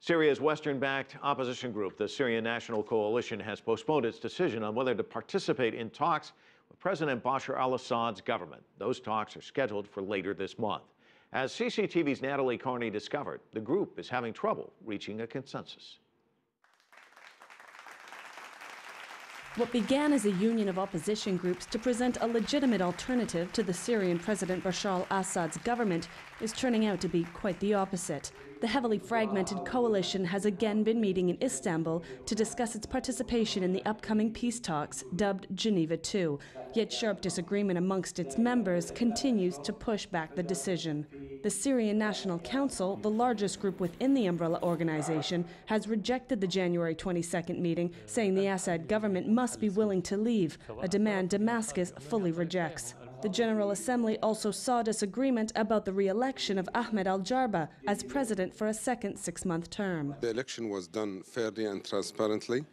Syria's Western-backed opposition group, the Syrian National Coalition, has postponed its decision on whether to participate in talks with President Bashar al-Assad's government. Those talks are scheduled for later this month. As CCTV's Natalie Carney discovered, the group is having trouble reaching a consensus. What began as a union of opposition groups to present a legitimate alternative to the Syrian President Bashar al-Assad's government is turning out to be quite the opposite. The heavily fragmented coalition has again been meeting in Istanbul to discuss its participation in the upcoming peace talks, dubbed Geneva II. Yet sharp disagreement amongst its members continues to push back the decision. The Syrian National Council, the largest group within the umbrella organization, has rejected the January 22nd meeting, saying the Assad government must be willing to leave, a demand Damascus fully rejects. The General Assembly also saw disagreement about the re-election of Ahmed al-Jarba as president for a second six-month term. The election was done fairly and transparently.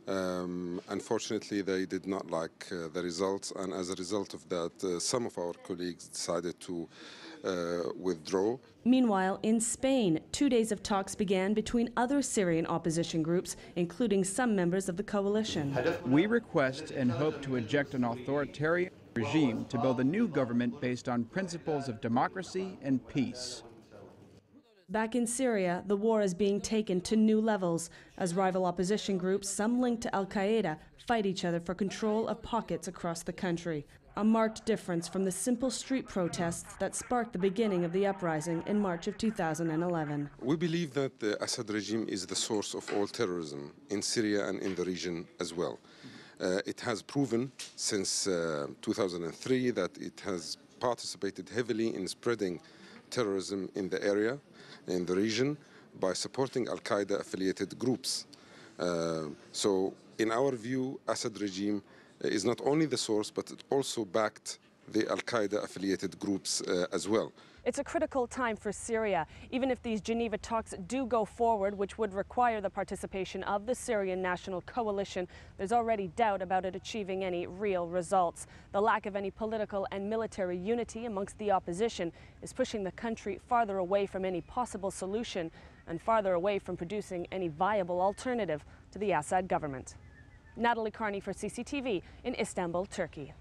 Unfortunately, they did not like the results, and as a result of that, some of our colleagues decided to withdraw. Meanwhile, in Spain, 2 days of talks began between other Syrian opposition groups, including some members of the coalition. We request and hope to eject an authoritarian regime to build a new government based on principles of democracy and peace. Back in Syria, the war is being taken to new levels as rival opposition groups, some linked to al-Qaeda, fight each other for control of pockets across the country. A marked difference from the simple street protests that sparked the beginning of the uprising in March of 2011. We believe that the Assad regime is the source of all terrorism in Syria and in the region as well. It has proven since 2003 that it has participated heavily in spreading terrorism in the area, in the region, by supporting al-Qaeda affiliated groups. So in our view, Assad regime is not only the source, but it also backed the al-Qaeda affiliated groups as well. It's a critical time for Syria. Even if these Geneva talks do go forward, which would require the participation of the Syrian National Coalition, there's already doubt about it achieving any real results. The lack of any political and military unity amongst the opposition is pushing the country farther away from any possible solution and farther away from producing any viable alternative to the Assad government. Natalie Carney for CCTV in Istanbul, Turkey.